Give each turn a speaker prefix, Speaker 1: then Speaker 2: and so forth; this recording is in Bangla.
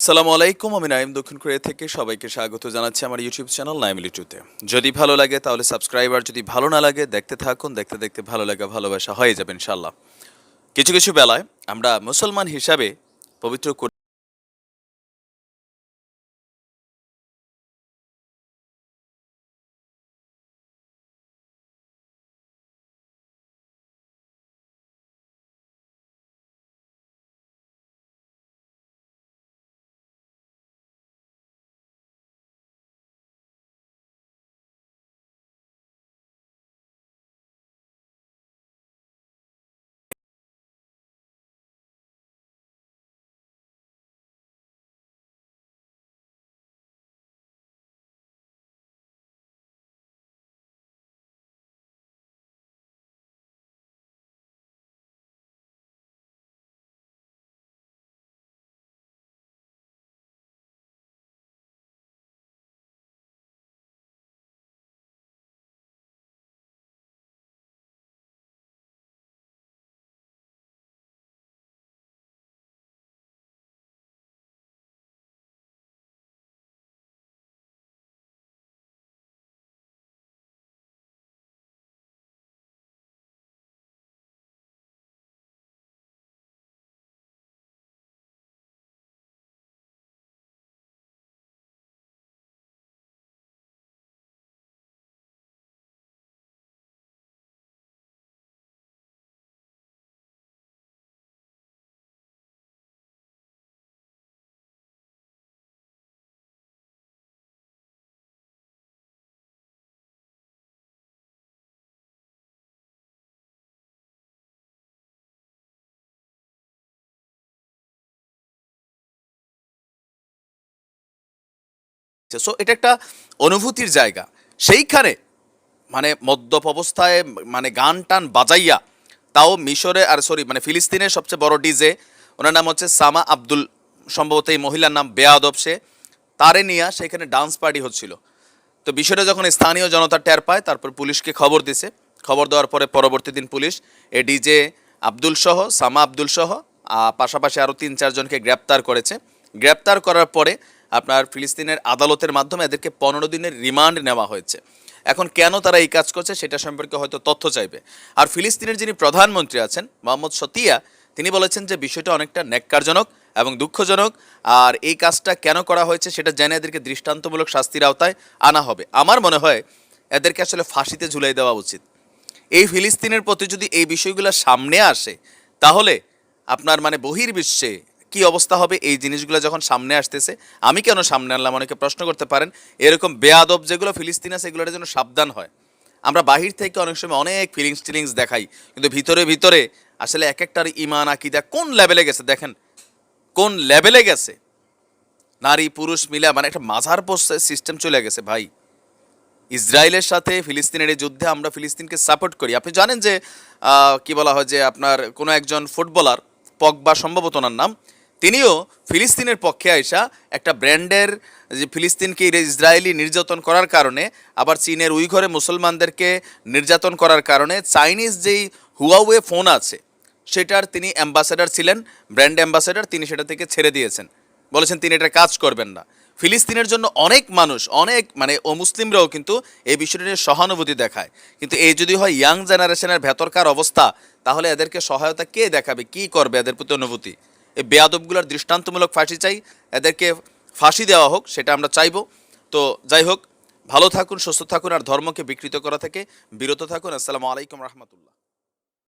Speaker 1: সালামু আলাইকুম, আমি নাইম দক্ষিণ কোরিয়া থেকে সবাইকে স্বাগত জানাচ্ছি আমার ইউটিউব চ্যানেল নাইম লিটুতে। যদি ভালো লাগে তাহলে সাবস্ক্রাইব, আর যদি ভালো না লাগে দেখতে থাকুন, দেখতে দেখতে ভালো লাগা ভালোবাসা হয়ে যাবে ইনশাল্লাহ। কিছু কিছু বেলায় আমরা মুসলমান হিসাবে পবিত্র সো এটা একটা অনুভূতির জায়গা। সেইখানে মানে মদ্যপ অবস্থায় মানে গান টান বাজাইয়া, তাও মিশরে আর সরি মানে ফিলিস্তিনের সবচেয়ে বড় ডিজে, ওনার নাম হচ্ছে সামা আব্দুল, সম্ভবত এই মহিলার নাম বেয়াদব, সে তারে নিয়ে সেখানে ডান্স পার্টি হচ্ছিল। তো বিষয়টা যখন স্থানীয় জনতা টের পায়, তারপর পুলিশকে খবর দিছে। খবর দেওয়ার পরে পরবর্তী দিন পুলিশ এ ডিজে আব্দুল সহ, সামা আব্দুল সহ পাশাপাশি আরও ৩-৪ জনকে গ্রেপ্তার করেছে। গ্রেপ্তার করার পরে আপনার ফিলিস্তিনের আদালতের মাধ্যমে এদেরকে 15 দিনের রিমান্ড নেওয়া হয়েছে। এখন কেন তারা এই কাজ করছে সেটা সম্পর্কে হয়তো তথ্য চাইবে। আর ফিলিস্তিনের যিনি প্রধানমন্ত্রী আছেন মোহাম্মদ শতিয়া, তিনি বলেছেন যে বিষয়টা অনেকটা ন্যাক্কারজনক এবং দুঃখজনক, আর এই কাজটা কেন করা হয়েছে সেটা জেনে এদেরকে দৃষ্টান্তমূলক শাস্তির আওতায় আনা হবে। আমার মনে হয় এদেরকে আসলে ফাঁসিতে ঝুলাই দেওয়া উচিত। এই ফিলিস্তিনের প্রতি যদি এই বিষয়গুলো সামনে আসে, তাহলে আপনার মানে বহির্বিশ্বে কি অবস্থা হবে এই জিনিসগুলো যখন সামনে আসতেছে। আমি কেন সামনে আনলাম অনেকে প্রশ্ন করতে পারেন। এরকম বেয়াদব যেগুলো ফিলিস্তিন আছে এগুলোর জন্য সাবধান হয়। আমরা বাহির থেকে অনেক সময় অনেক ফিলিংস দেখাই, কিন্তু ভিতরে ভিতরে আসলে এক একটার ইমান আকিদা কোন লেভেলে গেছে দেখেন, কোন লেভেলে গেছে। নারী পুরুষ মিলে মানে একটা মাঝার পোস্ট সিস্টেম চলে গেছে ভাই। ইসরায়েলের সাথে ফিলিস্তিনের এই যুদ্ধে আমরা ফিলিস্তিনকে সাপোর্ট করি। আপনি জানেন যে কি বলা হয় যে আপনার কোনো একজন ফুটবলার, পগবা সম্ভবত ওনার নাম, তিনিও ফিলিস্তিনের পক্ষে আইসা একটা ব্র্যান্ডের যে ফিলিস্তিনকে ইসরায়েলি নির্যাতন করার কারণে, আবার চীনের উইঘরে মুসলমানদেরকে নির্যাতন করার কারণে চাইনিজ যেই হুয়াওয়ে ফোন আছে সেটার তিনি অ্যাম্বাসেডার ছিলেন, ব্র্যান্ড অ্যাম্বাসেডার, তিনি সেটা থেকে ছেড়ে দিয়েছেন, বলেছেন তিনি এটা কাজ করবেন না। ফিলিস্তিনের জন্য অনেক মানুষ, অনেক মানে মুসলিমরাও কিন্তু এই বিষয়টা নিয়ে সহানুভূতি দেখায়। কিন্তু এই যদি হয় ইয়াং জেনারেশনের ভেতরকার অবস্থা, তাহলে এদেরকে সহায়তা কে দেখাবে, কি করবে এদের প্রতি অনুভূতি? এই বেয়াদবগুলোর দৃষ্টান্তমূলক ফাঁসি চাই, এদেরকে ফাঁসি দেওয়া হোক, সেটা আমরা চাইবো। তো যাই হোক, ভালো থাকুন, সুস্থ থাকুন, আর ধর্মকে বিকৃত করা থেকে বিরত থাকুন। আসসালামু আলাইকুম রহমতুল্লাহ।